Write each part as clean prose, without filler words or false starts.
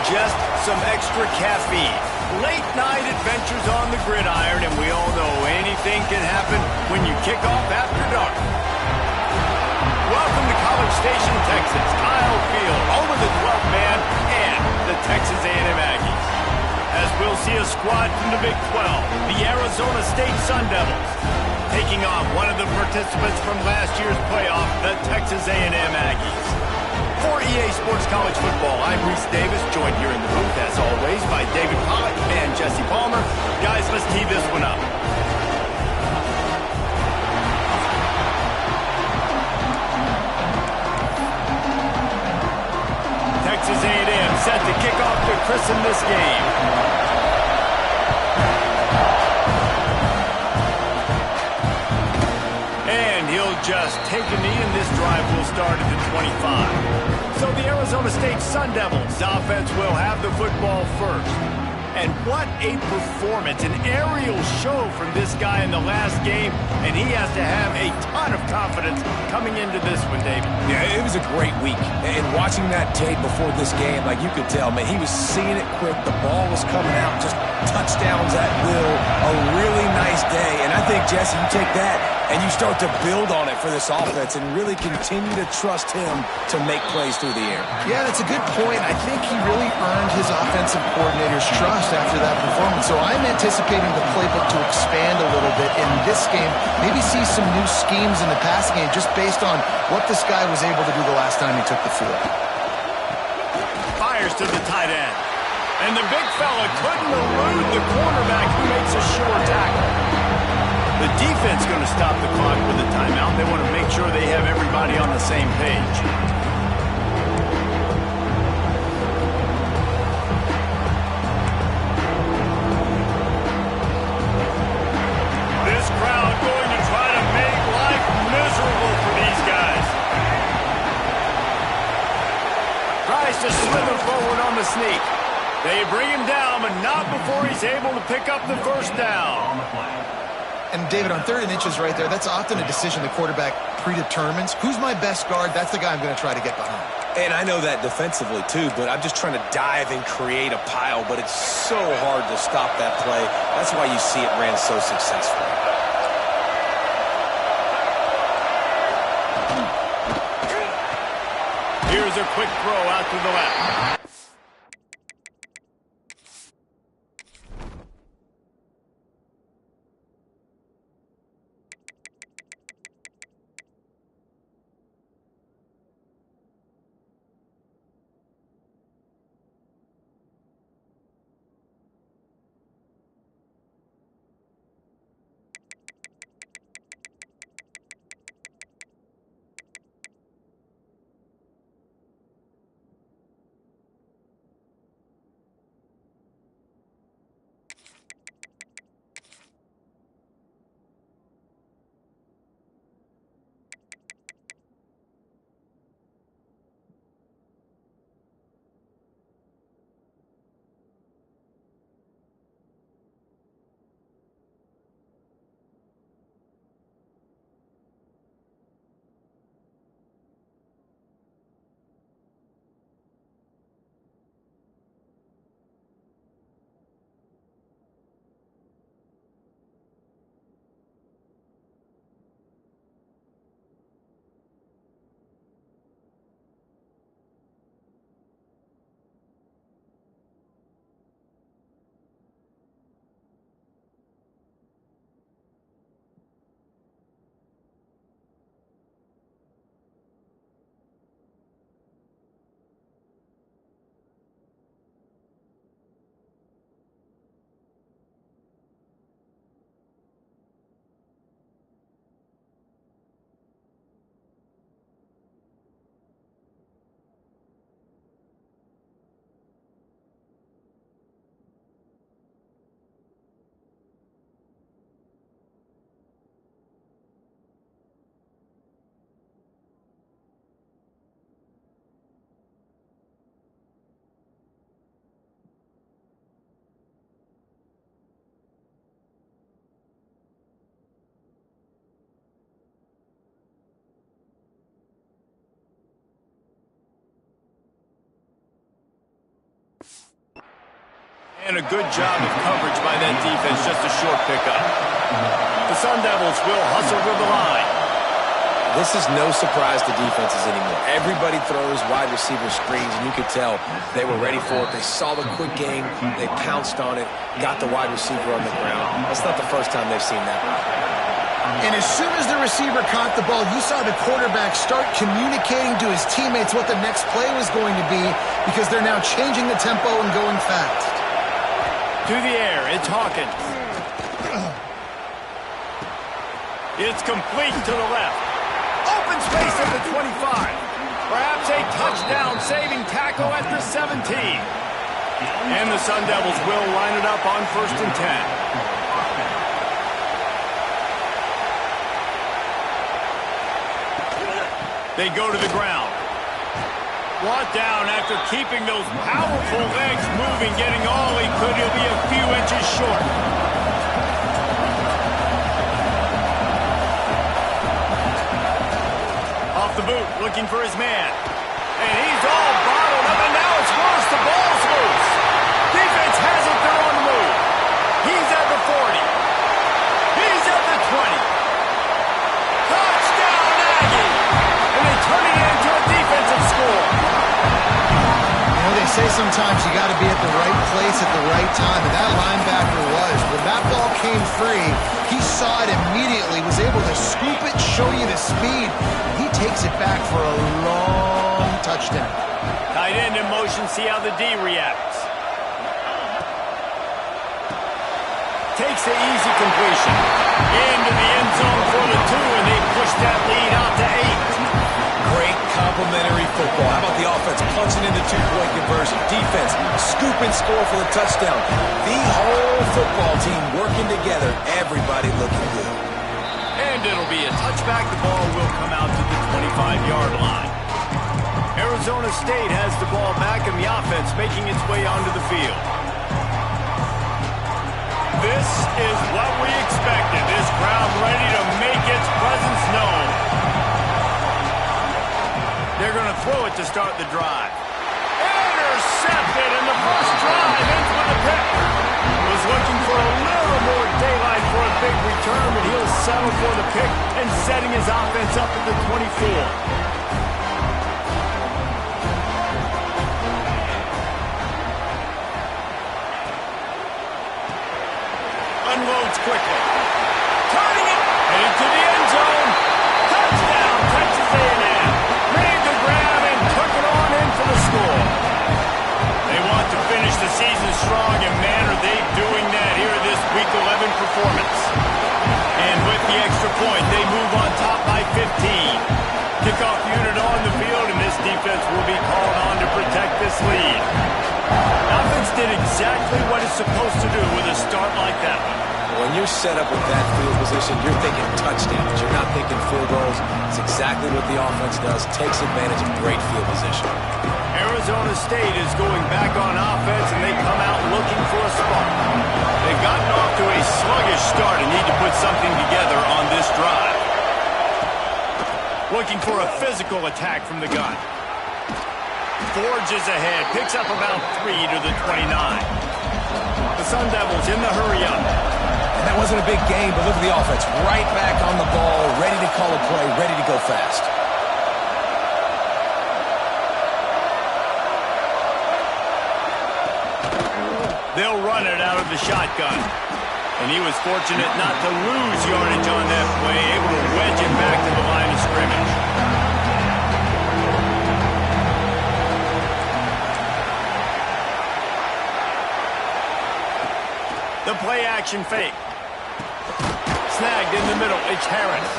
just some extra caffeine. Late night adventures on the gridiron, and we all know anything can happen when you kick off after dark. Welcome to College Station, Texas, Kyle Field, home of the 12th man and the Texas A&M Aggies. As we'll see a squad from the Big 12, the Arizona State Sun Devils, taking on one of the participants from last year's playoff, the Texas A&M Aggies. For EA Sports College Football, I'm Reese Davis, joined here in the booth, as always, by David Pollack and Jesse Palmer. Guys, let's tee this one up. Texas A&M set to kick off to christen this game. And he'll just take a knee, and this drive will start at the 25. So the Arizona State Sun Devils offense will have the football first. And what a performance, an aerial show from this guy in the last game, and he has to have a ton of confidence coming into this one, David. Yeah, it was a great week. And watching that tape before this game, like you could tell, man, he was seeing it quick. The ball was coming out, just touchdowns at will. A really nice day. And I think, Jesse, you take that and you start to build on it for this offense and really continue to trust him to make plays through the air. Yeah, that's a good point. I think he really earned his offensive coordinator's trust after that performance. So I'm anticipating the playbook to expand a little bit in this game. Maybe see some new schemes in the passing game just based on what this guy was able to do the last time he took the field. Fires to the tight end. And the big fella couldn't elude the cornerback who makes a sure tackle. The defense going to stop the clock with a timeout. They want to make sure they have everybody on the same page. This crowd going to try to make life miserable for these guys. Tries to slither forward on the sneak. They bring him down, but not before he's able to pick up the first down. And, David, on 3rd and inches right there, that's often a decision the quarterback predetermines. Who's my best guard? That's the guy I'm going to try to get behind. And I know that defensively, too, but I'm just trying to dive and create a pile, but it's so hard to stop that play. That's why you see it ran so successfully. Here's a quick throw out to the left. And a good job of coverage by that defense, just a short pickup. The Sun Devils will hustle to the line. This is no surprise to defenses anymore. Everybody throws wide receiver screens, and you could tell they were ready for it. They saw the quick game. They pounced on it, got the wide receiver on the ground. That's not the first time they've seen that. And as soon as the receiver caught the ball, you saw the quarterback start communicating to his teammates what the next play was going to be, because they're now changing the tempo and going fast. To the air, it's Hawkins. It's complete to the left. Open space at the 25. Perhaps a touchdown-saving tackle at the 17. And the Sun Devils will line it up on 1st and 10. They go to the ground. Brought down after keeping those powerful legs moving, getting all he could. He'll be a few inches short. Off the boot, looking for his man. And he's all bottled up, and now it's worse. The ball's loose. Defense has it, they're on the move. He's at the 40. He's at the 20. Touchdown, Aggie! And they turn it into a defensive score. You know, they say sometimes you got to be at the right place at the right time, and that linebacker was. When that ball came free, he saw it immediately, was able to scoop it, show you the speed. He takes it back for a long touchdown. Tight end in motion, see how the D reacts. Takes the easy completion. Into the end zone for the 2, and they push that lead out to 8. Great complementary football. How about the offense punching into two-point conversion? Defense, scoop and score for the touchdown. The whole football team working together. Everybody looking good. And it'll be a touchback. The ball will come out to the 25-yard line. Arizona State has the ball back, and the offense making its way onto the field. This is what we expected. This crowd ready to make its presence known. They're going to throw it to start the drive. Intercepted, and the first drive ends with a pick. Was looking for a little more daylight for a big return, but he'll settle for the pick and setting his offense up at the 24. Unloads quickly. Turning it into the end zone. Touchdown, Texas A&M. Made the grab and took it on in for the score. They want to finish the season strong, and man, are they doing that here in this Week 11 performance. And with the extra point, they move on top by 15. Kickoff unit on the field, and this defense will be called on to protect this lead. Offense did exactly what it's supposed to do with a start like that one. When you're set up with that field position, you're thinking touchdowns. You're not thinking field goals. It's exactly what the offense does. Takes advantage of great field position. Arizona State is going back on offense, and they come out looking for a spark. They've gotten off to a sluggish start and need to put something together on this drive. Looking for a physical attack from the gun. Forges ahead, picks up about 3 to the 29. The Sun Devils in the hurry-up. And that wasn't a big game, but look at the offense. Right back on the ball, ready to call a play, ready to go fast. They'll run it out of the shotgun. And he was fortunate not to lose yardage on that play, able to wedge it back to the line of scrimmage. The play action fake. Snagged in the middle, it's Harris.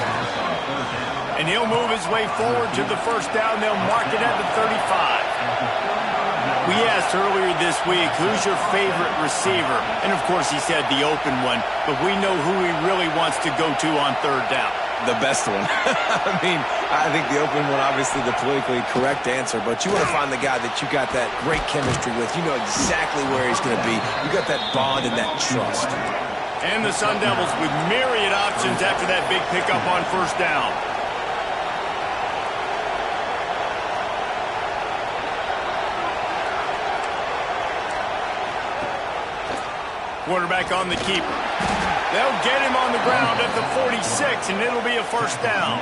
And he'll move his way forward to the first down. They'll mark it at the 35. We asked earlier this week, who's your favorite receiver? And of course he said the open one, but we know who he really wants to go to on third down. The best one. I mean, I think the open one, obviously the politically correct answer, but you want to find the guy that you got that great chemistry with. You know exactly where he's going to be. You got that bond and that trust. And the Sun Devils with myriad options after that big pickup on first down. Quarterback on the keeper. They'll get him on the ground at the 46, and it'll be a first down.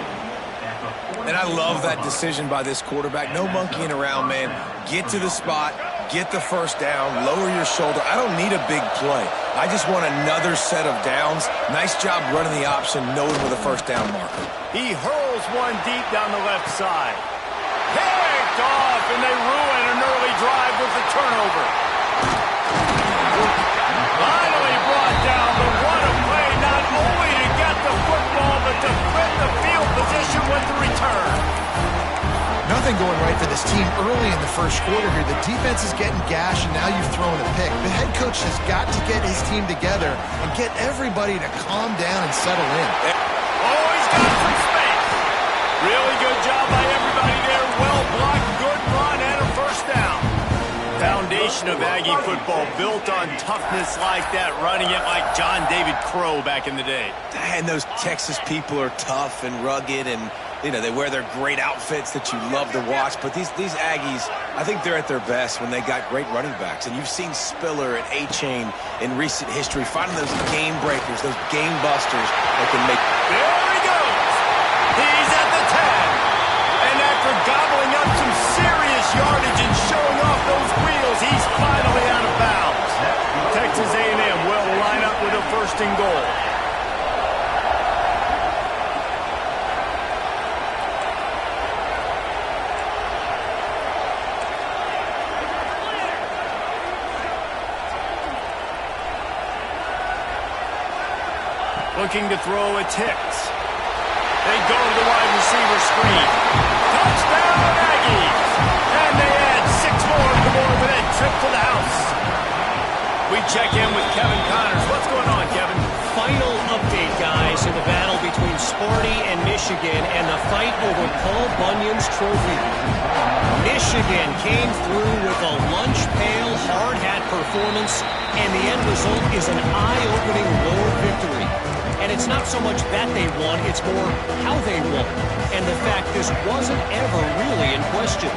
And I love that decision by this quarterback. No monkeying around, man. Get to the spot, get the first down, lower your shoulder. I don't need a big play. I just want another set of downs. Nice job running the option, knowing where the first down marker. He hurls one deep down the left side. Picked off, and they ruin an early drive with the turnover. Finally brought down, but what a play, not only to get the football, but to flip the field position with the return. Nothing going right for this team early in the first quarter here. The defense is getting gashed, and now you've thrown a pick. The head coach has got to get his team together and get everybody to calm down and settle in. Oh, he's got some space. Really good job by everybody there. Well blocked, good run, and a first down. Foundation of Aggie football built on toughness like that, running it like John David Crow back in the day. And those Texas people are tough and rugged, and you know, they wear their great outfits that you love to watch. But these Aggies, I think they're at their best when they got great running backs. And you've seen Spiller and A-Chain in recent history finding those game breakers, those game busters that can make. There he goes. He's at the 10. And after gobbling up some serious yardage and showing off those wheels, he's finally out of bounds. Texas A&M will line up with a first and goal. Looking to throw, it's Hicks. They go to the wide receiver screen. Touchdown, Aggies! And they add 6 more to the board with that trip to the house. We check in with Kevin Connors. What's going on, Kevin? Final update, guys, in the battle between Sparty and Michigan and the fight over Paul Bunyan's trophy. Michigan came through with a lunch pail, hard hat performance, and the end result is an eye-opening road victory. And it's not so much that they won, it's more how they won. And the fact this wasn't ever really in question.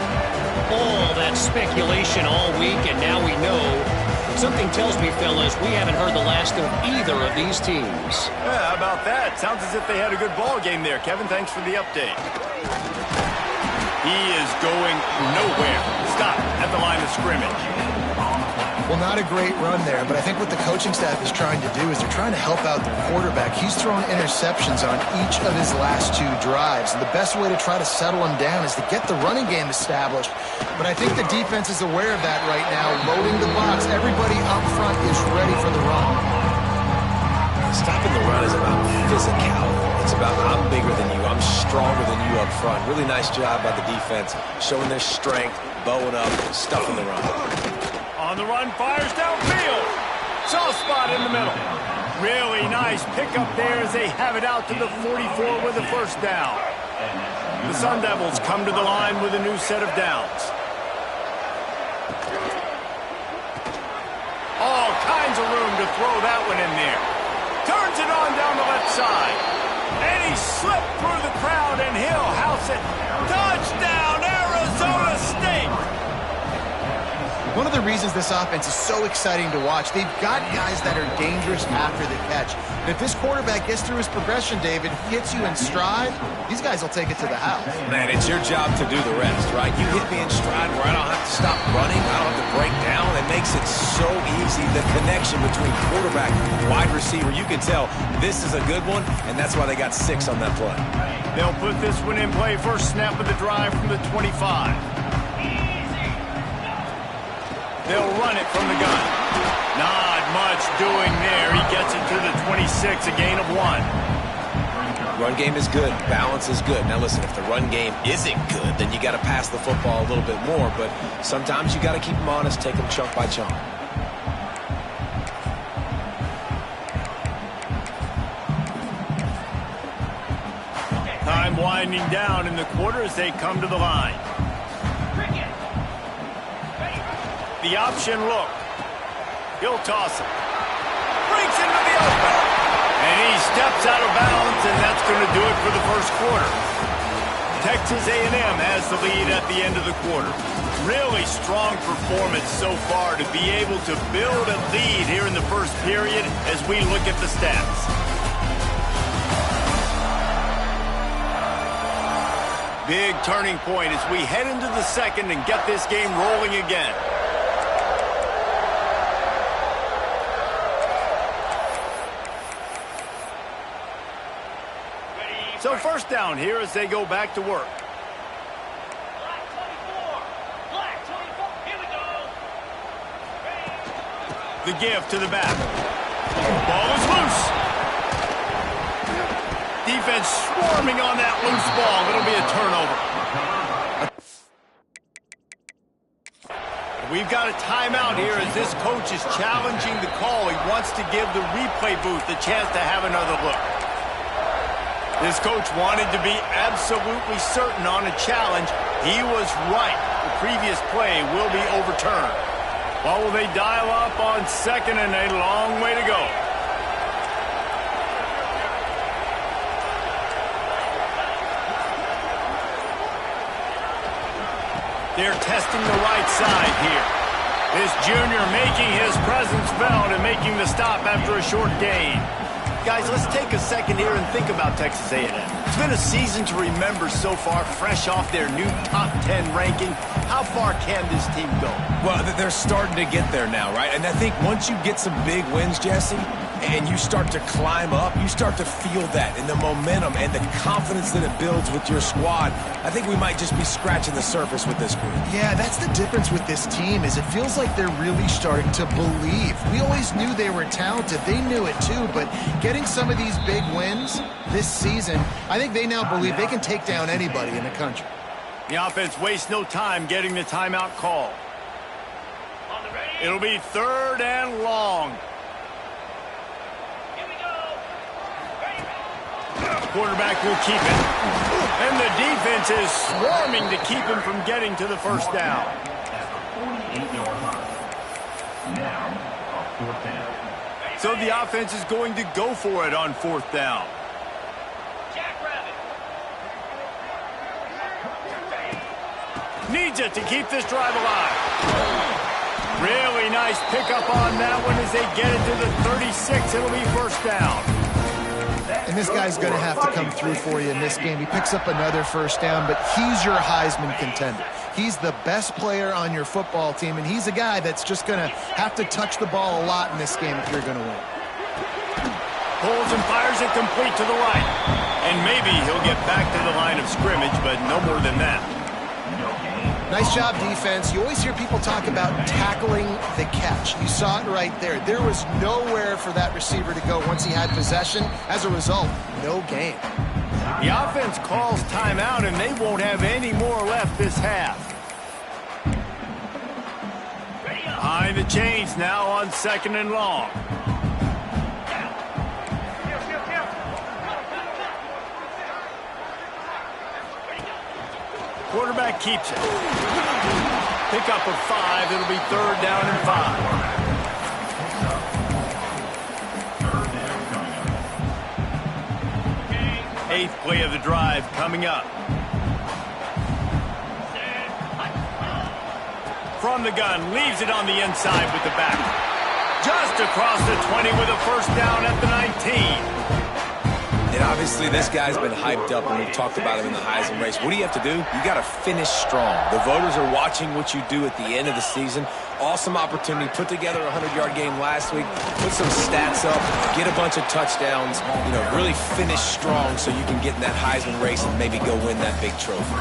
All that speculation all week, and now we know. Something tells me, fellas, we haven't heard the last of either of these teams. Yeah, how about that? Sounds as if they had a good ball game there. Kevin, thanks for the update. He is going nowhere. Stop at the line of scrimmage. Well, not a great run there, but I think what the coaching staff is trying to do is they're trying to help out the quarterback. He's thrown interceptions on each of his last 2 drives, and the best way to try to settle him down is to get the running game established. But I think the defense is aware of that right now, loading the box. Everybody up front is ready for the run. Stopping the run is about physicality. It's about I'm bigger than you, I'm stronger than you up front. Really nice job by the defense, showing their strength, bowing up, stuffing the run. On the run, fires downfield. Soft spot in the middle. Really nice pickup there as they have it out to the 44 with a first down. The Sun Devils come to the line with a new set of downs. All kinds of room to throw that one in there. Turns it on down the left side. And he slipped through the crowd, and he'll house it. Touchdown, Arizona State! One of the reasons this offense is so exciting to watch, they've got guys that are dangerous after the catch. And if this quarterback gets through his progression, David, hits you in stride, these guys will take it to the house. Man, it's your job to do the rest, right? You hit me in stride where I don't have to stop running, I don't have to break down. It makes it so easy, the connection between quarterback and wide receiver. You can tell this is a good one, and that's why they got 6 on that play. They'll put this one in play. First snap of the drive from the 25. They'll run it from the gun. Not much doing there. He gets it to the 26, a gain of 1. Run game is good. Balance is good. Now listen, if the run game isn't good, then you got to pass the football a little bit more. But sometimes you got to keep them honest, take them chunk by chunk. Time winding down in the quarter as they come to the line. The option look. He'll toss it. Breaks into the open. And he steps out of bounds, and that's going to do it for the first quarter. Texas A&M has the lead at the end of the quarter. Really strong performance so far to be able to build a lead here in the first period as we look at the stats. Big turning point as we head into the second and get this game rolling again. So first down here as they go back to work. The give to the back. Ball is loose. Defense swarming on that loose ball. It'll be a turnover. We've got a timeout here as this coach is challenging the call. He wants to give the replay booth a chance to have another look. This coach wanted to be absolutely certain on a challenge. He was right. The previous play will be overturned. Well, will they dial up on second and a long way to go? They're testing the right side here. This junior making his presence felt and making the stop after a short gain. Guys, let's take a second here and think about Texas A&M. It's been a season to remember so far, fresh off their new top 10 ranking. How far can this team go? Well, they're starting to get there now, right? And I think once you get some big wins, Jesse, and you start to climb up, you start to feel that and the momentum and the confidence that it builds with your squad. I think we might just be scratching the surface with this group. Yeah, that's the difference with this team is it feels like they're really starting to believe. We always knew they were talented. They knew it too, but getting some of these big wins this season, I think they now believe they can take down anybody in the country. The offense wastes no time getting the timeout call. It'll be third and long. Quarterback will keep it. And the defense is swarming to keep him from getting to the first down. So the offense is going to go for it on fourth down. Needs it to keep this drive alive. Really nice pickup on that one as they get it to the 36. It'll be first down. And this guy's going to have to come through for you in this game. He picks up another first down, but he's your Heisman contender. He's the best player on your football team, and he's a guy that's just going to have to touch the ball a lot in this game if you're going to win. Pulls and fires it complete to the right. And maybe he'll get back to the line of scrimmage, but no more than that. Nice job, defense. You always hear people talk about tackling the catch. You saw it right there. There was nowhere for that receiver to go once he had possession. As a result, no gain. The offense calls timeout, and they won't have any more left this half. Behind the chains now on second and long. Quarterback keeps it. Pickup of 5. It'll be third down and 5. Eighth play of the drive coming up. From the gun, leaves it on the inside with the back. Just across the 20 with a first down at the 19. And obviously, this guy's been hyped up, and we've talked about him in the Heisman race. What do you have to do? You got to finish strong. The voters are watching what you do at the end of the season. Awesome opportunity. Put together a 100-yard game last week. Put some stats up. Get a bunch of touchdowns. You know, really finish strong so you can get in that Heisman race and maybe go win that big trophy.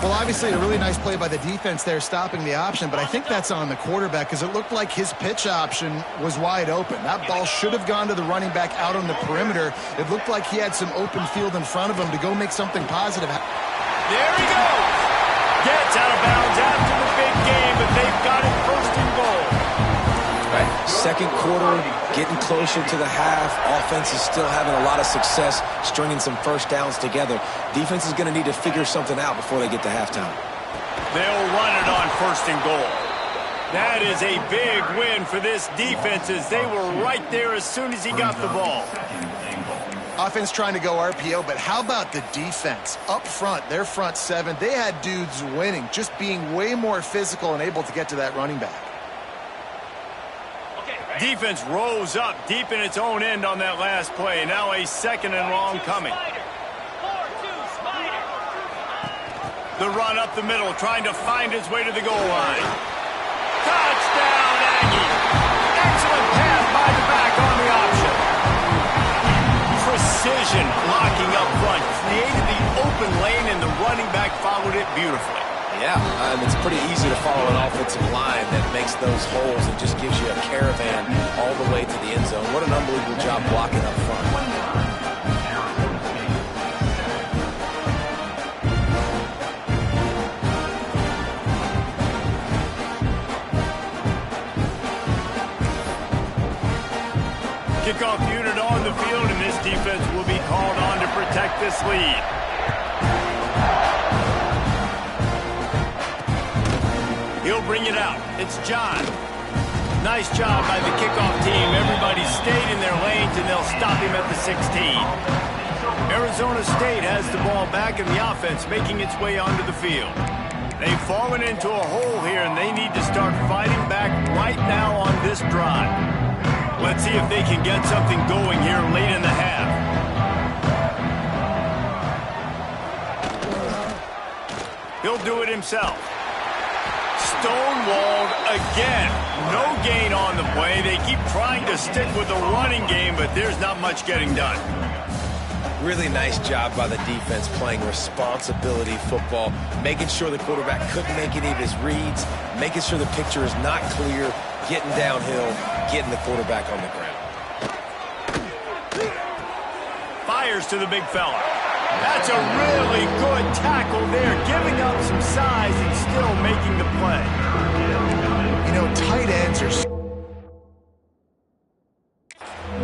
Well, obviously, a really nice play by the defense there, stopping the option, but I think that's on the quarterback because it looked like his pitch option was wide open. That ball should have gone to the running back out on the perimeter. It looked like he had some open field in front of him to go make something positive. There he goes. Gets out of bounds after the big game, but they've got it first and goal. Right. Second quarter, getting closer to the half. Offense is still having a lot of success stringing some first downs together. Defense is going to need to figure something out before they get to halftime. They'll run it on first and goal. That is a big win for this defense as they were right there as soon as he got the ball. Offense trying to go RPO, but how about the defense? Up front, their front seven, they had dudes winning, just being way more physical and able to get to that running back. Defense rose up deep in its own end on that last play. Now a 2nd and long coming. The run up the middle, trying to find his way to the goal line. Touchdown, Aggie! Excellent pass by the back on the option. Precision blocking up front. Created the open lane, and the running back followed it beautifully. Yeah, it's pretty easy to follow an offensive line that makes those holes and just gives you a caravan all the way to the end zone. What an unbelievable job blocking up front. Kickoff unit on the field, and this defense will be called on to protect this lead. He'll bring it out. It's John. Nice job by the kickoff team. Everybody stayed in their lanes, and they'll stop him at the 16. Arizona State has the ball back, and the offense making its way onto the field. They've fallen into a hole here, and they need to start fighting back right now on this drive. Let's see if they can get something going here late in the half. He'll do it himself. Stonewalled again. No gain on the play. They keep trying to stick with the running game, but there's not much getting done. Really nice job by the defense playing responsibility football, making sure the quarterback couldn't make any of his reads, making sure the picture is not clear, getting downhill, getting the quarterback on the ground. Fires to the big fella. That's a really good tackle there, giving up some size and still making the play. You know, tight ends are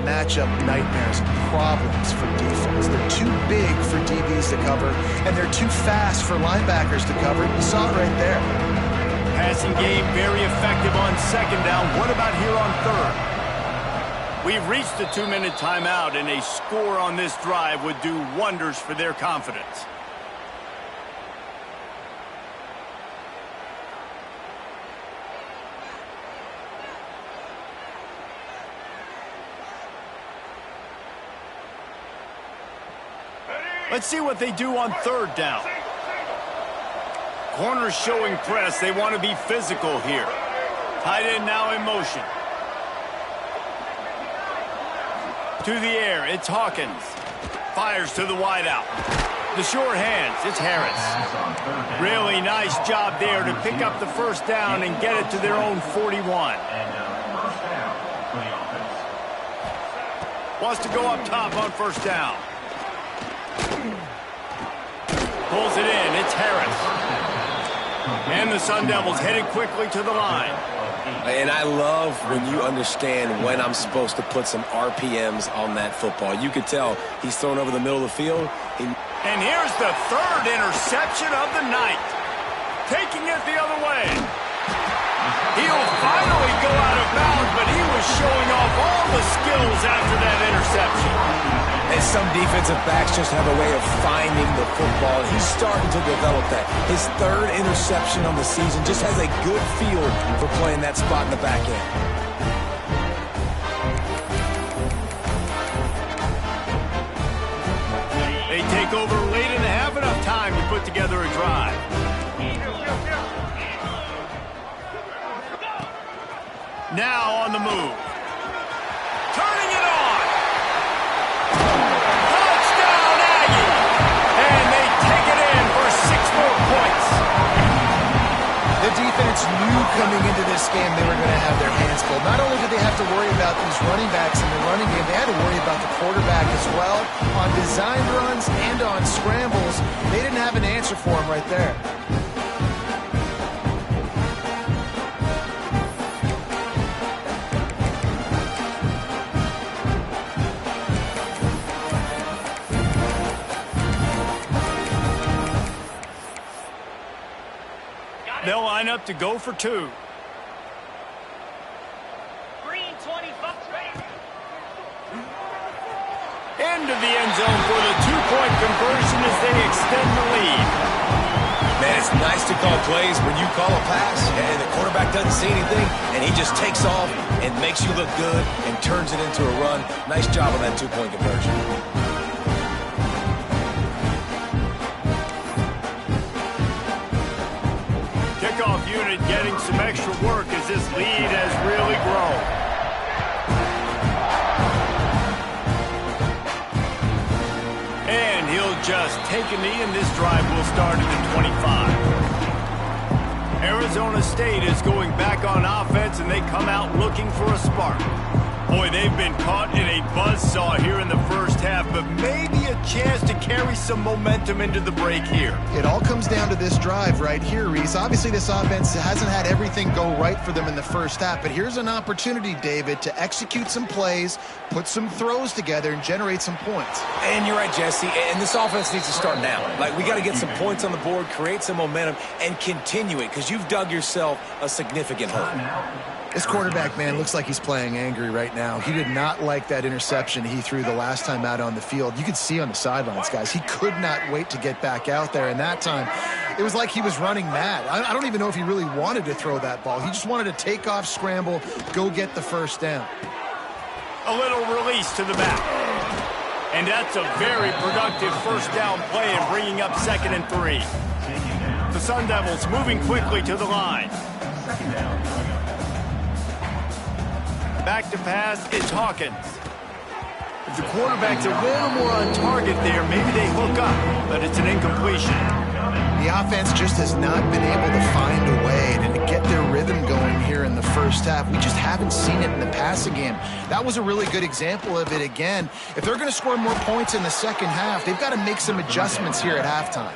matchup nightmares and problems for defense. They're too big for DBs to cover, and they're too fast for linebackers to cover. You saw it right there. Passing game very effective on 2nd down. What about here on 3rd? We've reached the 2-minute timeout, and a score on this drive would do wonders for their confidence. Let's see what they do on 3rd down. Corners showing press. They want to be physical here. Tight end now in motion. To the air, it's Hawkins. Fires to the wideout. The short hands, it's Harris. Really nice job there to pick up the 1st down and get it to their own 41. Wants to go up top on 1st down. Pulls it in, it's Harris. And the Sun Devils headed quickly to the line. And I love when you understand when I'm supposed to put some RPMs on that football. You could tell he's thrown over the middle of the field. And here's the 3rd interception of the night. Taking it the other way. He'll finally go out of bounds, but he was showing off all the skills after that interception. And some defensive backs just have a way of finding the football. He's starting to develop that. His 3rd interception on the season, just has a good feel for playing that spot in the back end. They take over late in the half, enough time to put together a drive. Now on the move. Turning it on. Touchdown, Aggie! And they take it in for 6 more points. The defense knew coming into this game they were going to have their hands full. Not only did they have to worry about these running backs in the running game, they had to worry about the quarterback as well. On design runs and on scrambles, they didn't have an answer for him right there. They'll line up to go for 2. into the end zone for the two-point conversion as they extend the lead. Man, it's nice to call plays when you call a pass and the quarterback doesn't see anything and he just takes off and makes you look good and turns it into a run. Nice job on that two-point conversion. Kickoff unit getting some extra work as this lead has really grown. And he'll just take a knee, and this drive will start at the 25. Arizona State is going back on offense, and they come out looking for a spark. Boy, they've been caught in a buzzsaw here in the first half, but maybe a chance to carry some momentum into the break here. It all comes down to this drive right here, Reese. Obviously, this offense hasn't had everything go right for them in the first half, but here's an opportunity, David, to execute some plays, put some throws together, and generate some points. And you're right, Jesse, and this offense needs to start now. Like, we got to get some points on the board, create some momentum, and continue it, because you've dug yourself a significant hole. This quarterback, man, looks like he's playing angry right now. He did not like that interception he threw the last time out on the field. You could see on the sidelines, guys, he could not wait to get back out there. And that time, it was like he was running mad. I don't even know if he really wanted to throw that ball. He just wanted to take off, scramble, go get the first down. A little release to the back. And that's a very productive first down play and bringing up 2nd and 3. The Sun Devils moving quickly to the line. Back to pass, it's Hawkins. If the quarterback's a little more on target there, maybe they hook up, but it's an incompletion. The offense just has not been able to find a way to get their rhythm going here in the first half. We just haven't seen it in the passing game. That was a really good example of it again. If they're going to score more points in the second half, they've got to make some adjustments here at halftime.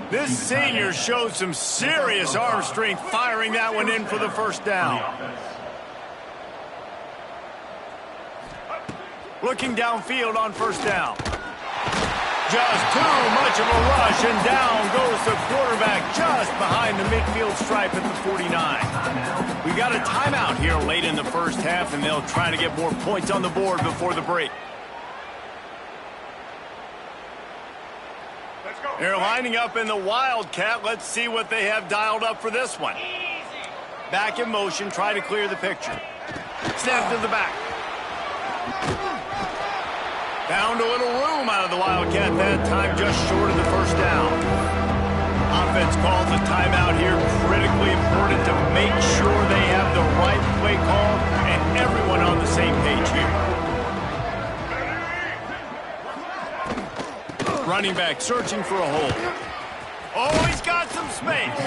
This senior showed some serious arm strength firing that one in for the first down. Looking downfield on first down. Just too much of a rush, and down goes the quarterback just behind the midfield stripe at the 49. We got a timeout here late in the first half, and they'll try to get more points on the board before the break. They're lining up in the Wildcat. Let's see what they have dialed up for this one. Back in motion, try to clear the picture. Snap to the back. Found a little room out of the Wildcat that time, just short of the first down. Offense calls a timeout here. Critically important to make sure they have the right play call and everyone on the same page here. Running back searching for a hole. Oh, he's got some space.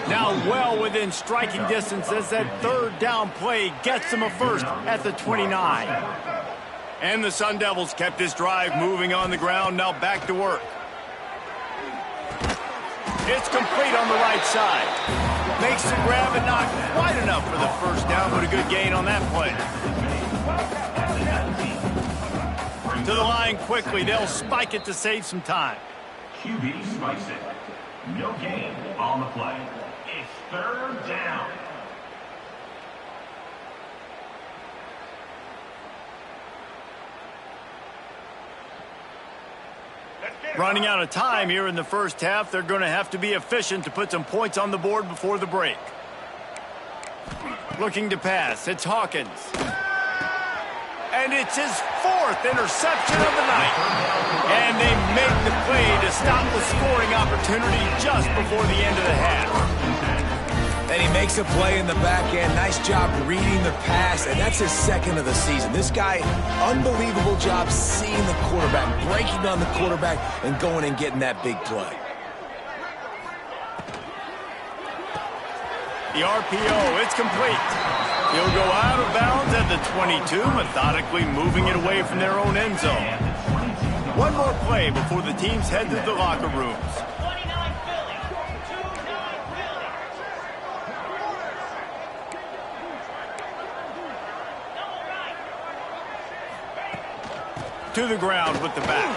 Now well within striking distance as that third down play gets him a first at the 29. And the Sun Devils kept this drive moving on the ground, now back to work. It's complete on the right side. Makes the grab and not quite enough for the first down, but a good gain on that play. To the line quickly, they'll spike it to save some time. QB spikes it. No gain on the play. It's 3rd down. Running out of time here in the first half. They're going to have to be efficient to put some points on the board before the break. Looking to pass. It's Hawkins. And it's his 4th interception of the night. And they make the play to stop the scoring opportunity just before the end of the half. And he makes a play in the back end. Nice job reading the pass, and that's his 2nd of the season. This guy, unbelievable job seeing the quarterback, breaking on the quarterback, and going and getting that big play. The RPO, it's complete. He'll go out of bounds at the 22, methodically moving it away from their own end zone. One more play before the teams head to the locker rooms. To the ground with the back.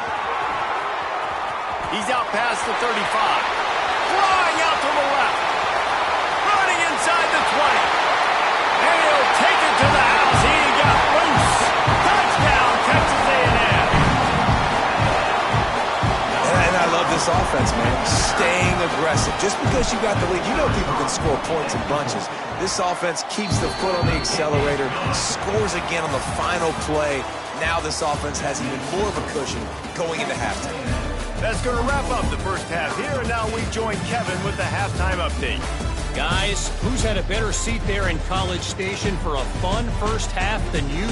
He's out past the 35. Flying out to the left. Running inside the 20. And he'll take it to the house. He got loose. Touchdown, Texas A&M. this offense, man. Staying aggressive. Just because you got the lead, you know people can score points in bunches. This offense keeps the foot on the accelerator, scores again on the final play. Now this offense has even more of a cushion going into halftime. That's going to wrap up the first half here, and now we join Kevin with the halftime update. Guys, who's had a better seat there in College Station for a fun first half than you?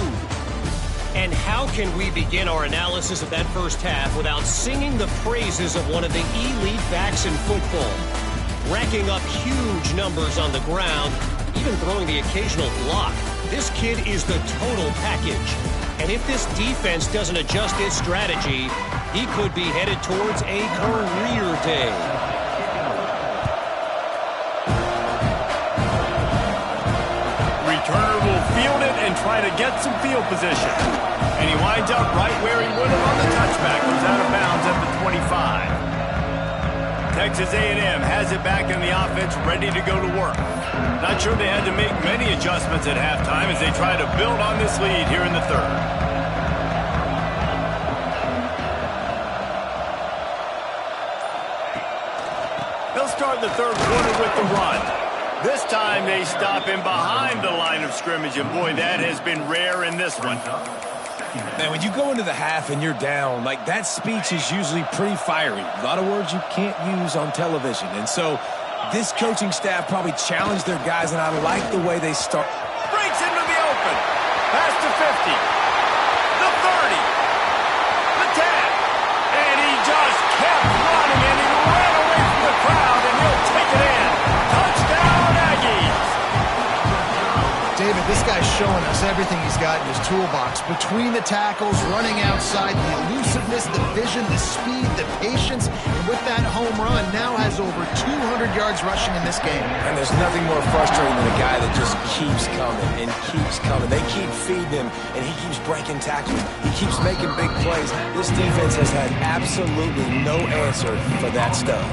And how can we begin our analysis of that first half without singing the praises of one of the elite backs in football? Racking up huge numbers on the ground, even throwing the occasional block. This kid is the total package. And if this defense doesn't adjust its strategy, he could be headed towards a career day. Returner will field it and try to get some field position. And he winds up right where he would have on the touchback. Goes out of bounds at the 25. Texas A&M has it back in the offense, ready to go to work. Not sure they had to make many adjustments at halftime as they try to build on this lead here in the third. They'll start the third quarter with the run. This time they stop him behind the line of scrimmage, and boy, that has been rare in this one. Man, when you go into the half and you're down, like that speech is usually pretty fiery. A lot of words you can't use on television. And so this coaching staff probably challenged their guys, and I like the way they start. Breaks into the open. Past the 50. The 30. The 10. And he just kept running, and he ran away from the crowd, and he'll take it in. Touchdown, Aggies. David, this guy's showing us everything he's got in his toolbox. Between the tackles, running outside, the elusiveness, the vision, the speed, the patience. And with that home run, now has over 200 yards rushing in this game. And there's nothing more frustrating than a guy that just keeps coming and keeps coming. They keep feeding him, and he keeps breaking tackles. He keeps making big plays. This defense has had absolutely no answer for that stuff.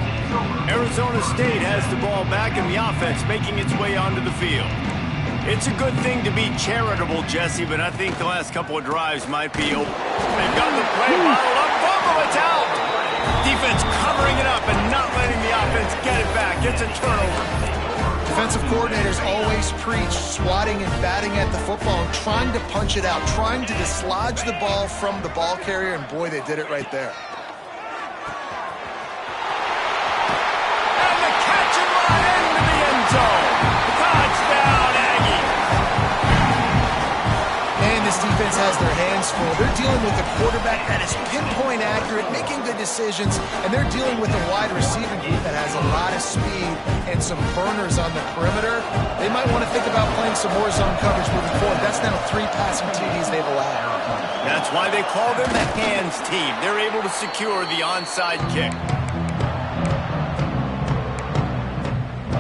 Arizona State has the ball back in the offense, making its way onto the field. It's a good thing to be charitable, Jesse, but I think the last couple of drives might be over. They've got the play bottled up. Fumble, it's out! Defense covering it up and not letting the offense get it back. It's a turnover. Defensive coordinators always preach swatting and batting at the football and trying to punch it out, trying to dislodge the ball from the ball carrier, and boy, they did it right there. And the catch and run into the end zone. Touchdown, Aggie. Man, this defense has their hands full. They're dealing with a quarterback that is pinpoint accurate, making good decisions, and they're dealing with a wide receiving group that has a lot of speed and some burners on the perimeter. They might want to think about playing some more zone coverage moving forward. That's now 3 passing TDs they've allowed. That's why they call them the hands team. They're able to secure the onside kick.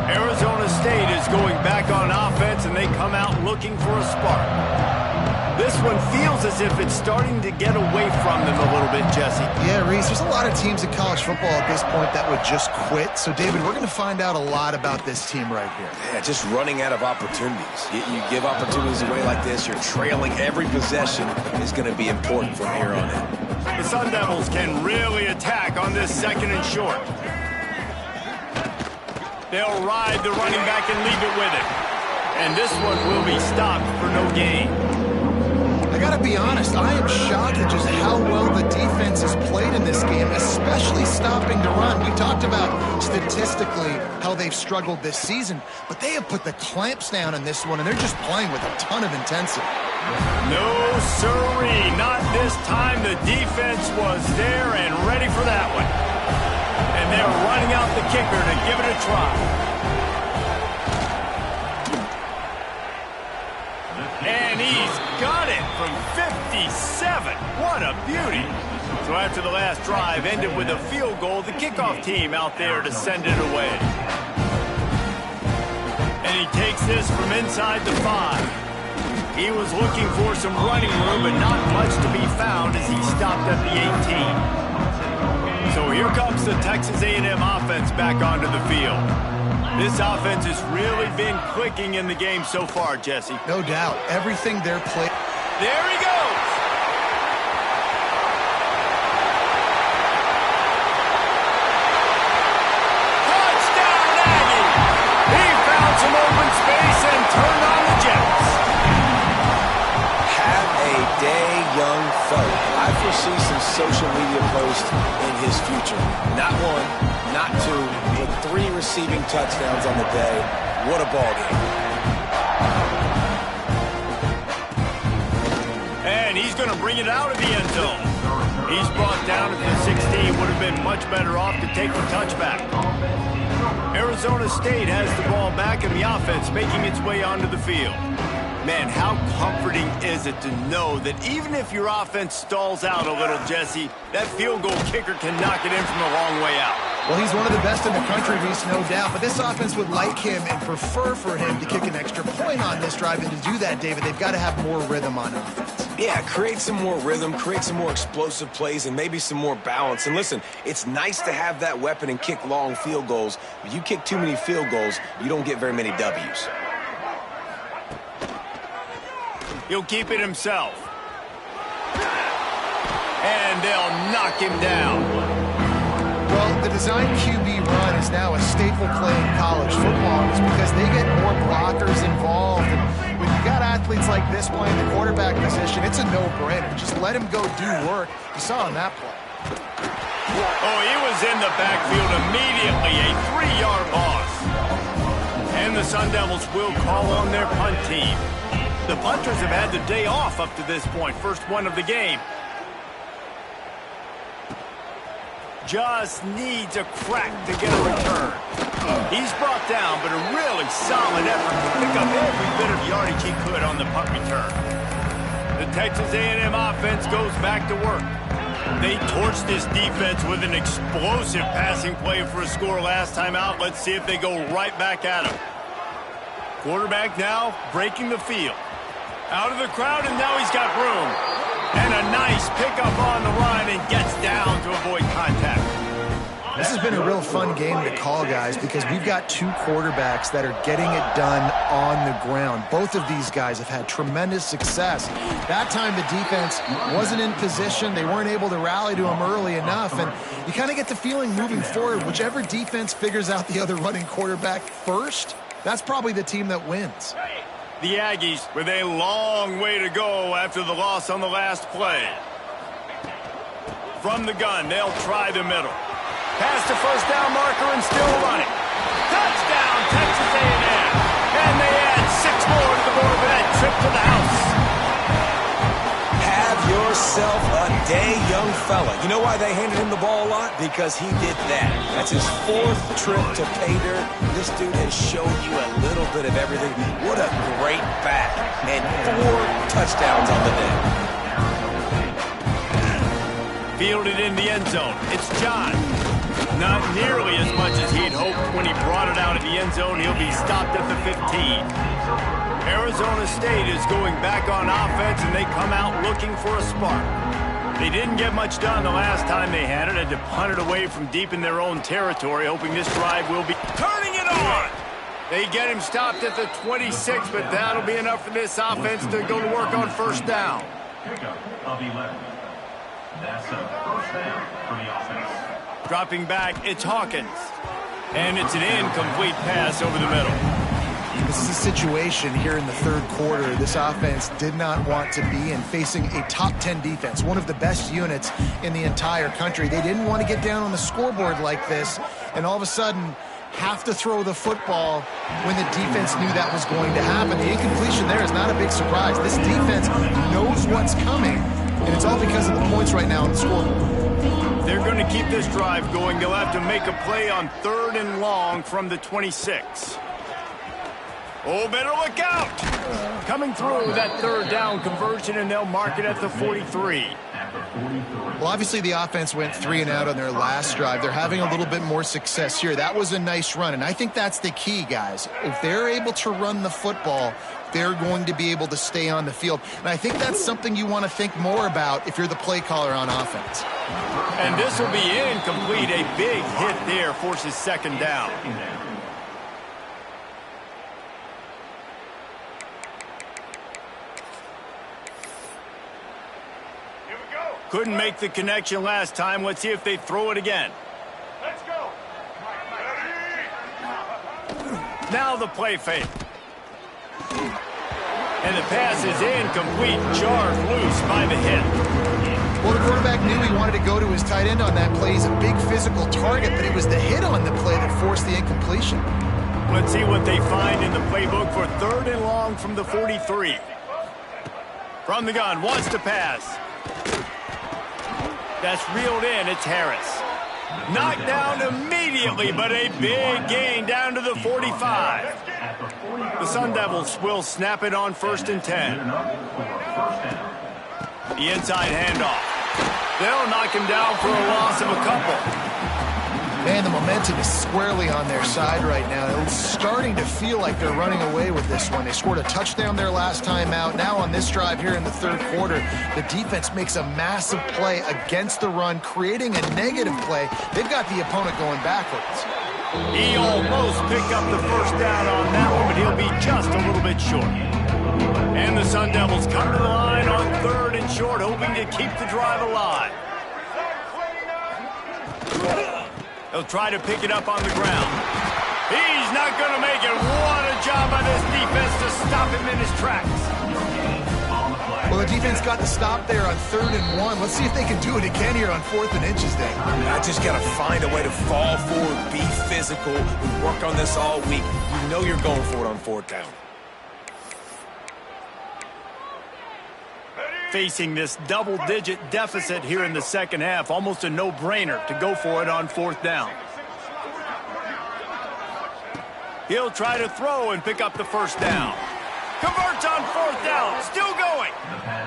Arizona State is going back on offense, and they come out looking for a spark. This one feels as if it's starting to get away from them a little bit, Jesse. Yeah, Reese, there's a lot of teams in college football at this point that would just quit. So, David, we're going to find out a lot about this team right here. Yeah, just running out of opportunities. You give opportunities away like this, you're trailing every possession is going to be important from here on in. The Sun Devils can really attack on this second and short. They'll ride the running back and leave it with it. And this one will be stopped for no gain. I got to be honest, I am shocked at just how well the defense has played in this game, especially stopping to run. We talked about statistically how they've struggled this season, but they have put the clamps down in this one, and they're just playing with a ton of intensity. No siree, not this time. The defense was there and ready for that one. And they're running out the kicker to give it a try. And he's got it from 57. What a beauty. So after the last drive ended with a field goal, the kickoff team out there to send it away. And he takes this from inside the 5. He was looking for some running room, but not much to be found as he stopped at the 18. So here comes the Texas A&M offense back onto the field. This offense has really been clicking in the game so far, Jesse. No doubt. Everything they're playing. There he goes. see some social media posts in his future. Not one, not two, but 3 receiving touchdowns on the day. What a ball game. And he's going to bring it out of the end zone. He's brought down at the 16. Would have been much better off to take the touchback. Arizona State has the ball back in the offense, making its way onto the field. Man, how comforting is it to know that even if your offense stalls out a little, Jesse, that field goal kicker can knock it in from a long way out. Well, he's one of the best in the country, Reese, no doubt. But this offense would like him and prefer for him to kick an extra point on this drive. And to do that, David, they've got to have more rhythm on offense. Yeah, create some more rhythm, create some more explosive plays, and maybe some more balance. And listen, it's nice to have that weapon and kick long field goals. But you kick too many field goals, you don't get very many W's. He'll keep it himself. And they'll knock him down. Well, the design QB run is now a staple play in college football. It's because they get more blockers involved. And when you got athletes like this playing the quarterback position, it's a no-brainer. Just let him go do work. You saw on that play. Oh, he was in the backfield immediately. A 3-yard loss. And the Sun Devils will call on their punt team. The punters have had the day off up to this point. First one of the game. Just needs a crack to get a return. He's brought down, but a really solid effort to pick up every bit of yardage he could on the punt return. The Texas A&M offense goes back to work. They torched this defense with an explosive passing play for a score last time out. Let's see if they go right back at him. Quarterback now breaking the field. Out of the crowd, and now he's got room. And a nice pickup on the line and gets down to avoid contact. This has been a real fun game to call, guys, because we've got 2 quarterbacks that are getting it done on the ground. Both of these guys have had tremendous success. That time the defense wasn't in position. They weren't able to rally to him early enough. And you kind of get the feeling moving forward, whichever defense figures out the other running quarterback first, that's probably the team that wins. The Aggies with a long way to go after the loss on the last play. From the gun, they'll try the middle. Pass to first down marker and still running. Touchdown, Texas A&M. And they add 6 more to the board with that trip to the house. Have yourself a day, young fella. You know why they handed him the ball a lot? Because he did that. That's his 4th trip to pay dirt. This dude has shown you a little bit of everything. What a great back. And 4 touchdowns on the day. Fielded in the end zone. It's John. Not nearly as much as he'd hoped when he brought it out of the end zone. He'll be stopped at the 15. Arizona State is going back on offense, and they come out looking for a spark. They didn't get much done the last time they had it. Had to punt it away from deep in their own territory, hoping this drive will be turning it on. They get him stopped at the 26, but that'll be enough for this offense to go to work on first down. Pickup of 11. That's a first down for the offense. Dropping back, it's Hawkins. And it's an incomplete pass over the middle. This is a situation here in the 3rd quarter this offense did not want to be in, facing a top 10 defense, one of the best units in the entire country. They didn't want to get down on the scoreboard like this, and all of a sudden have to throw the football when the defense knew that was going to happen. The incompletion there is not a big surprise. This defense knows what's coming, and it's all because of the points right now on the scoreboard. They're going to keep this drive going. They'll have to make a play on 3rd and long from the 26. Oh, better look out! Coming through that 3rd down conversion, and they'll mark it at the 43. Well, obviously the offense went 3 and out on their last drive. They're having a little bit more success here. That was a nice run, and I think that's the key, guys. If they're able to run the football, they're going to be able to stay on the field. And I think that's something you want to think more about if you're the play caller on offense. And this will be incomplete. A big hit there forces 2nd down. Couldn't make the connection last time. Let's see if they throw it again. Let's go. Now the play fake. And the pass is incomplete, jarred loose by the hit. Well, the quarterback knew he wanted to go to his tight end on that play. He's a big physical target, but it was the hit on the play that forced the incompletion. Let's see what they find in the playbook for 3rd and long from the 43. From the gun, wants to pass. That's reeled in, it's Harris. Knocked down immediately, but a big gain down to the 45. The Sun Devils will snap it on 1st and 10. The inside handoff. They'll knock him down for a loss of a couple. Man, the momentum is squarely on their side right now. It's starting to feel like they're running away with this one. They scored a touchdown their last time out. Now on this drive here in the 3rd quarter, the defense makes a massive play against the run, creating a negative play. They've got the opponent going backwards. He almost picked up the 1st down on that one, but he'll be just a little bit short. And the Sun Devils come to the line on 3rd and short, hoping to keep the drive alive. They'll try to pick it up on the ground. He's not going to make it. What a job by this defense to stop him in his tracks. Well, the defense got the stop there on 3rd and 1. Let's see if they can do it again here on 4th and inches, Dave. I just got to find a way to fall forward, be physical. We work on this all week. You know you're going for it on 4th down. Facing this double-digit deficit here in the 2nd half, almost a no-brainer to go for it on 4th down. He'll try to throw and pick up the 1st down. Converts on 4th down, still going.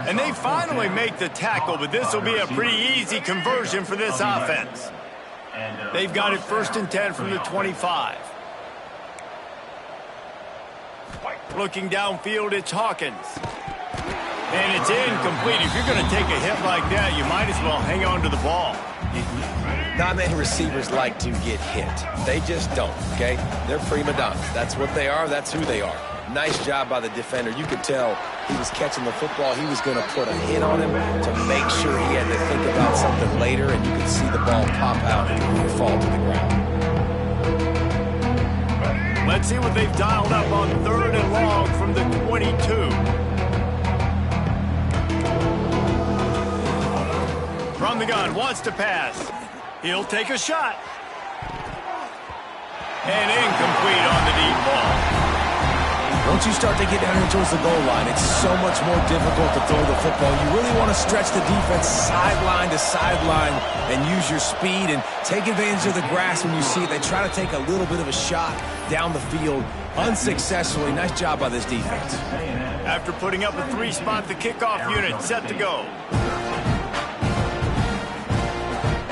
And they finally make the tackle, but this will be a pretty easy conversion for this offense. They've got it 1st and 10 from the 25. Looking downfield, it's Hawkins. And it's incomplete. If you're going to take a hit like that, you might as well hang on to the ball. Not many receivers like to get hit. They just don't, okay? They're prima donnas. That's what they are. That's who they are. Nice job by the defender. You could tell he was catching the football. He was going to put a hit on him to make sure he had to think about something later, and you could see the ball pop out and fall to the ground. Let's see what they've dialed up on 3rd and long from the 22. From the gun, wants to pass. He'll take a shot. And incomplete on the deep ball. Once you start to get down here towards the goal line, it's so much more difficult to throw the football. You really want to stretch the defense sideline to sideline and use your speed and take advantage of the grass when you see it. They try to take a little bit of a shot down the field unsuccessfully. Nice job by this defense. After putting up a 3-spot, the kickoff unit set to go.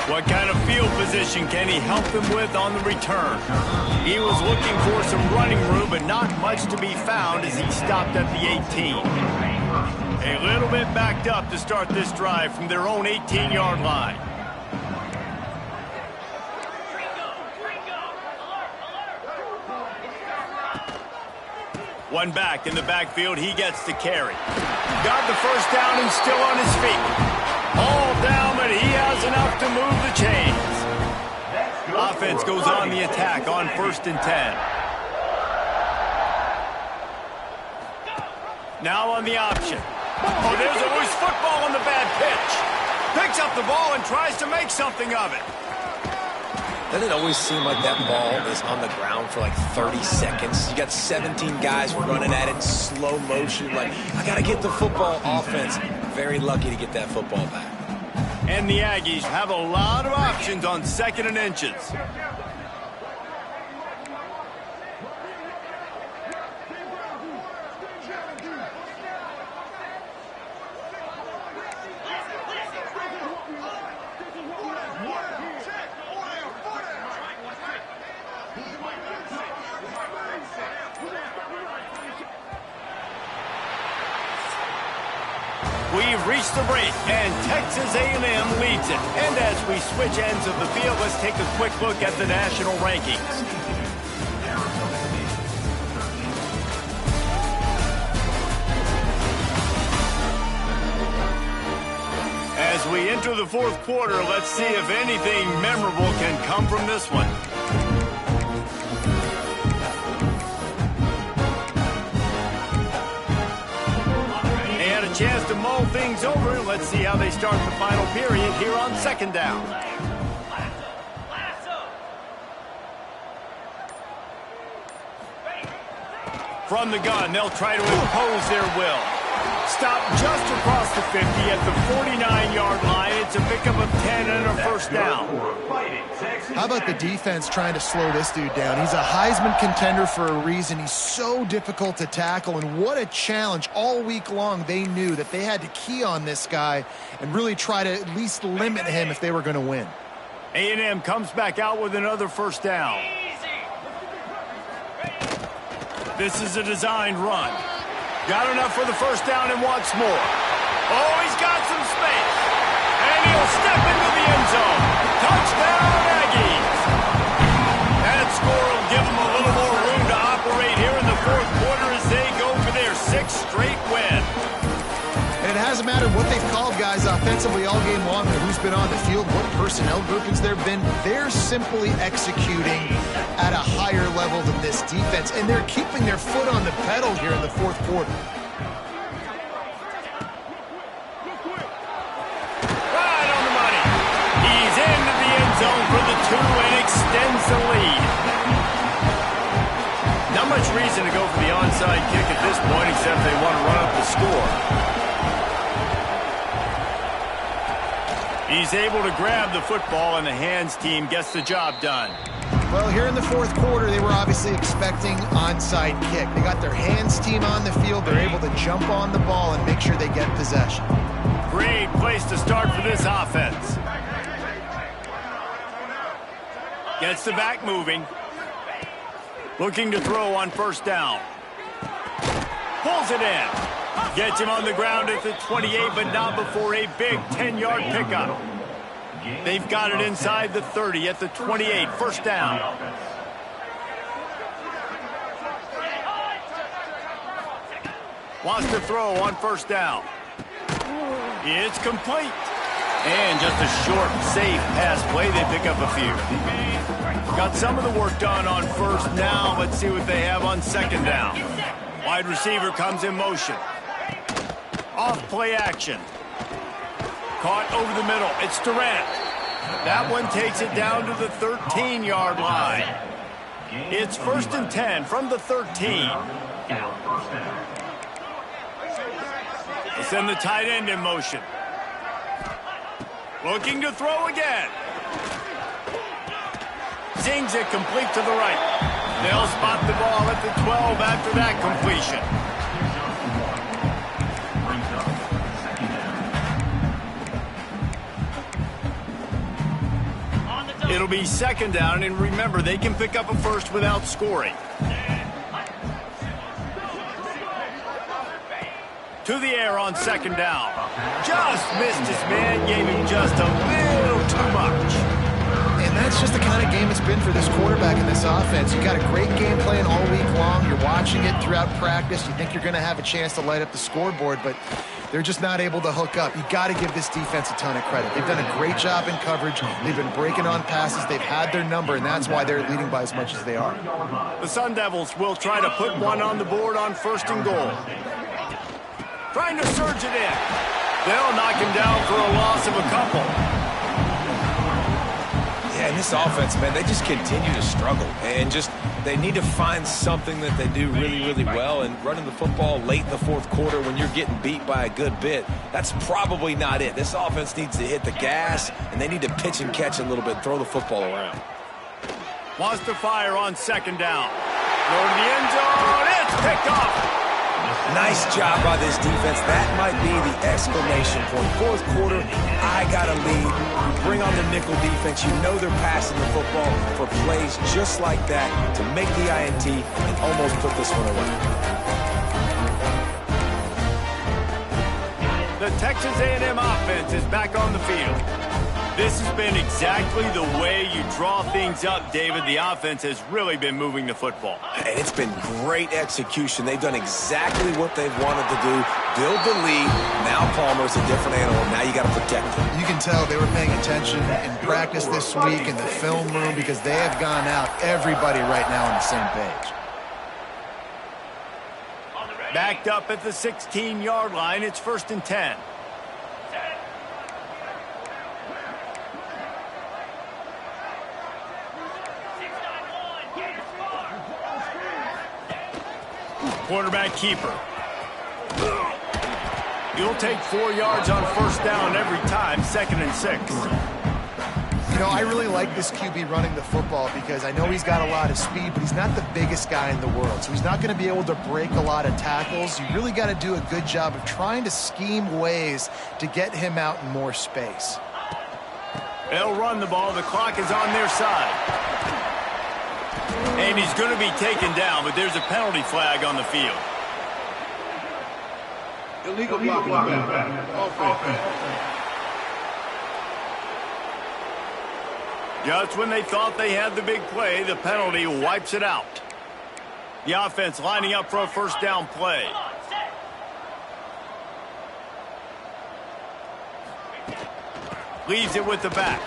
What kind of field position can he help them with on the return? He was looking for some running room, but not much to be found as he stopped at the 18. A little bit backed up to start this drive from their own 18-yard line. One back in the backfield, he gets the carry. Got the 1st down and still on his feet. All down, but he has enough to move the chains. Offense goes on the attack on 1st and 10. Now on the option. Oh, there's always football on the bad pitch. Picks up the ball and tries to make something of it. Doesn't it always seem like that ball is on the ground for like 30 seconds? You got 17 guys running at it in slow motion. Like, I got to get the football. Offense, very lucky to get that football back. And the Aggies have a lot of options on 2nd and inches. We've reached the break, and Texas A&M leads it. And as we switch ends of the field, let's take a quick look at the national rankings. As we enter the 4th quarter, let's see if anything memorable can come from this one. a chance to mull things over. Let's see how they start the final period here on second down. From the gun, they'll try to impose their will. Stop just across the 50 at the 49-yard line. It's a pickup of 10 and a first down. How about the defense trying to slow this dude down? He's a Heisman contender for a reason. He's so difficult to tackle, and what a challenge. All week long, they knew that they had to key on this guy and really try to at least limit him if they were going to win. A&M comes back out with another first down. This is a designed run. Got enough for the first down and wants more. Oh, he's got some space. And he'll step into the end zone. Touchdown, Aggies. That score will give them a little more room to operate here in the fourth quarter as they go for their sixth straight win. And it hasn't mattered what they've called guys offensively all game long or who's been on the field, what personnel groupings there have been. They're simply executing at a higher level than this defense, and they're keeping their foot on the pedal here in the fourth quarter. Right on the money. He's into the end zone for the 2 and extends the lead. Not much reason to go for the onside kick at this point except they want to run up the score. He's able to grab the football, and the hands team gets the job done. Well, here in the fourth quarter, they were obviously expecting onside kick. They got their hands team on the field. They're able to jump on the ball and make sure they get possession. Great place to start for this offense. Gets the back moving. Looking to throw on first down. Pulls it in. Gets him on the ground at the 28, but not before a big 10-yard pickup. They've got it inside the 30 at the 28, first down. Wants to throw on first down. It's complete. And just a short, safe pass play. They pick up a few. Got some of the work done on first down. Let's see what they have on second down. Wide receiver comes in motion. Off play action. Caught over the middle. It's Durant. That one takes it down to the 13-yard line. It's first and 10 from the 13. They send the tight end in motion. Looking to throw again. Zings it complete to the right. They'll spot the ball at the 12 after that completion. It'll be second down, and remember, they can pick up a first without scoring. To the air on second down. Just missed his man, gave him just a little too much. And that's just the kind of game it's been for this quarterback in this offense. You got a great game plan all week long. You're watching it throughout practice. You think you're going to have a chance to light up the scoreboard, but they're just not able to hook up. You got to give this defense a ton of credit. They've done a great job in coverage. They've been breaking on passes. They've had their number, and that's why they're leading by as much as they are. The Sun Devils will try to put one on the board on first and goal. Trying to surge it in. They'll knock him down for a loss of a couple. Yeah, and this offense, man, they just continue to struggle. And they need to find something that they do really, really well. And running the football late in the fourth quarter when you're getting beat by a good bit, that's probably not it. This offense needs to hit the gas, and they need to pitch and catch a little bit, throw the football around. Wants to fire on second down. Go to the end zone. It's picked off. Nice job by this defense. That might be the exclamation point. Fourth quarter, I got a lead. You bring on the nickel defense. You know they're passing the football for plays just like that to make the INT and almost put this one away. The Texas A&M offense is back on the field. This has been exactly the way you draw things up, David. The offense has really been moving the football. And it's been great execution. They've done exactly what they've wanted to do. Build the lead. Now Palmer's a different animal. Now you got to protect him. You can tell they were paying attention in practice this week in the film room because they have gone out, everybody right now on the same page. Backed up at the 16-yard line. It's 1st and 10. Quarterback keeper. You'll take 4 yards on 1st down every time, 2nd and 6. You know, I really like this QB running the football because I know he's got a lot of speed, but he's not the biggest guy in the world. So he's not going to be able to break a lot of tackles. You really got to do a good job of trying to scheme ways to get him out in more space. They'll run the ball. The clock is on their side. And he's going to be taken down, but there's a penalty flag on the field. Illegal blocking back. Offense. Just when they thought they had the big play, the penalty wipes it out. The offense lining up for a 1st down play. Leaves it with the back.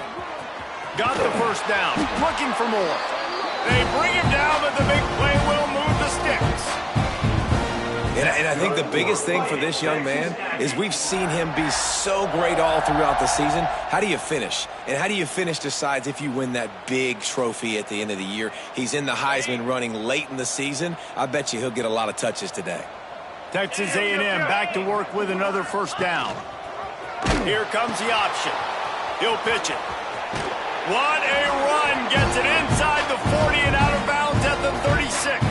Got the 1st down. Looking for more. They bring him down, but the big play will move the sticks. And I think the biggest thing for this young man is we've seen him be so great all throughout the season. How do you finish? And how do you finish decides if you win that big trophy at the end of the year. He's in the Heisman running late in the season. I bet you he'll get a lot of touches today. Texas A&M back to work with another 1st down. Here comes the option. He'll pitch it. What a run. Gets it inside the 40 and out of bounds at the 36.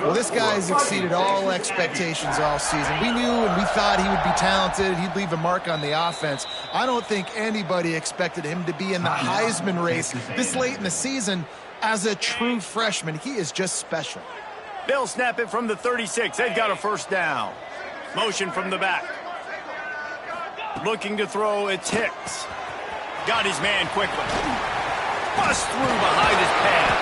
Well, this guy's exceeded all expectations all season. We knew and we thought he would be talented. He'd leave a mark on the offense. I don't think anybody expected him to be in the Heisman race this late in the season as a true freshman. He is just special. They'll snap it from the 36. They've got a 1st down. Motion from the back. Looking to throw, it's Hicks. Got his man quickly. Bust through behind his pad.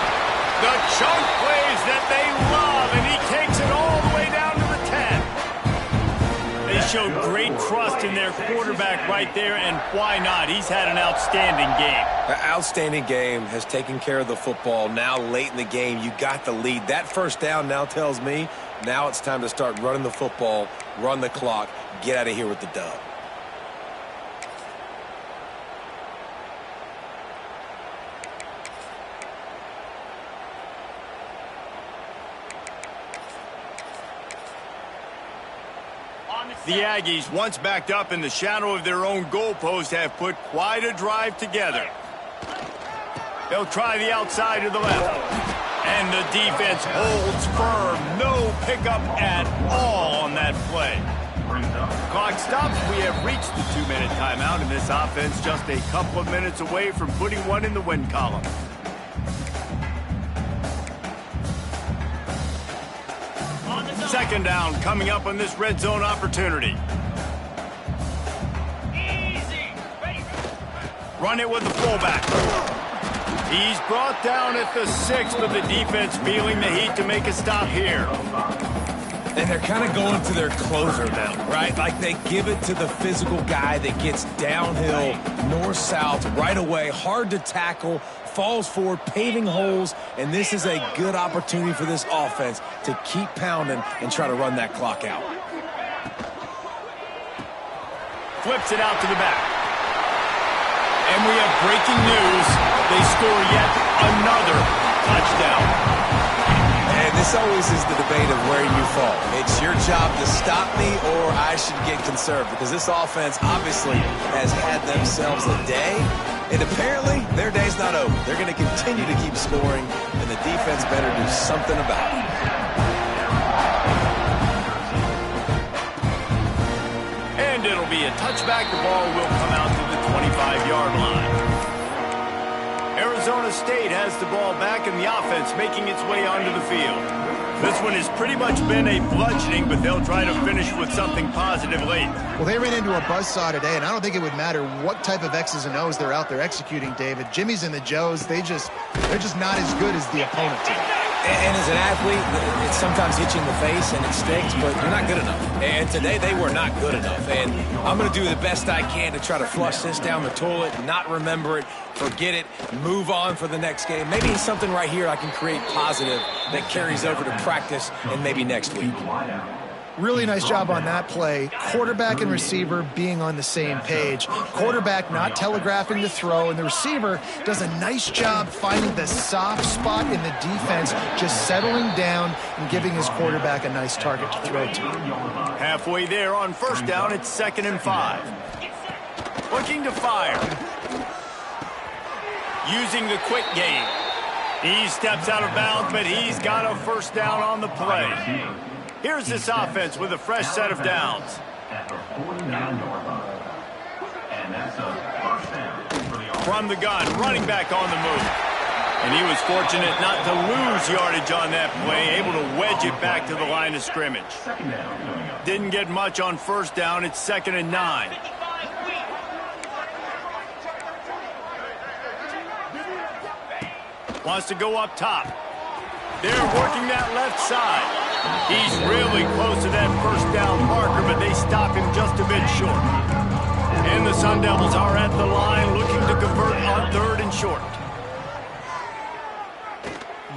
The chunk plays that they love, and he takes it all the way down to the 10. They showed great trust in their quarterback right there, and why not? He's had an outstanding game. An outstanding game, has taken care of the football. Now late in the game, you got the lead. That 1st down now tells me now it's time to start running the football, run the clock, get out of here with the dub. The Aggies, once backed up in the shadow of their own goalpost, have put quite a drive together. They'll try the outside to the left. And the defense holds firm. No pickup at all on that play. Clock stops. We have reached the 2-minute timeout, and this offense just a couple of minutes away from putting one in the win column. Second down coming up on this red zone opportunity. Run it with the fullback. He's brought down at the 6, but the defense feeling the heat to make a stop here. And they're kind of going to their closer now, right? Like they give it to the physical guy that gets downhill, north-south, right away, hard to tackle, falls forward, paving holes, and this is a good opportunity for this offense to keep pounding and try to run that clock out. Flips it out to the back. And we have breaking news. They score yet another touchdown. And this always is the debate of where you fall. It's your job to stop me or I should get conserved, because this offense obviously has had themselves a day. And apparently, their day's not over. They're going to continue to keep scoring, and the defense better do something about it. And it'll be a touchback. The ball will come out to the 25-yard line. Arizona State has the ball back, and the offense making its way onto the field. This one has pretty much been a bludgeoning, but they'll try to finish with something positive late. Well, they ran into a buzzsaw today, and I don't think it would matter what type of X's and O's they're out there executing, David. Jimmy's and the Joes, they're just not as good as the opponent today. And as an athlete, it sometimes hits you in the face and it stinks, but you're not good enough. And today they were not good enough. And I'm going to do the best I can to try to flush this down the toilet, not remember it, forget it, move on for the next game. Maybe something right here I can create positive that carries over to practice and maybe next week. Really nice job on that play. Quarterback and receiver being on the same page. Quarterback not telegraphing the throw, and the receiver does a nice job finding the soft spot in the defense, just settling down and giving his quarterback a nice target to throw to. Halfway there on first down, it's 2nd and 5. Looking to fire. Using the quick game. He steps out of bounds, but he's got a first down on the play. Here's this offense with a fresh set of downs. From the gun, running back on the move. And he was fortunate not to lose yardage on that play, able to wedge it back to the line of scrimmage. Didn't get much on first down. It's 2nd and 9. Wants to go up top. They're working that left side. He's really close to that first down marker, but they stop him just a bit short. And the Sun Devils are at the line looking to convert on 3rd and short.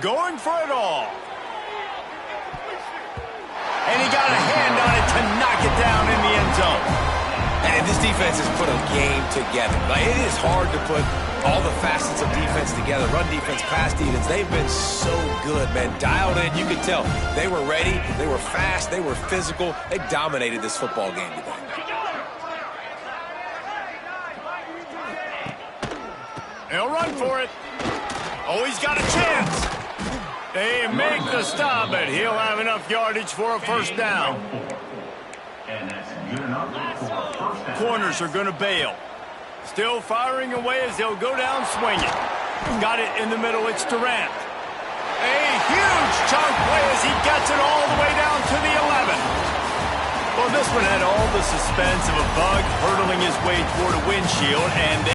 Going for it all. And he got a hand on it to knock it down in the end zone. And this defense has put a game together. Like, it is hard to put all the facets of defense together. Run defense, pass defense. They've been so good, man. Dialed in. You could tell they were ready. They were fast. They were physical. They dominated this football game today. He'll run for it. Oh, he's got a chance. They make the stop, but he'll have enough yardage for a first down. And that's good enough for a first down. Corners are going to bail. Still firing away as they'll go down swinging. Got it in the middle. It's Durant. A huge chunk play as he gets it all the way down to the 11. Well, this one had all the suspense of a bug hurtling his way toward a windshield, and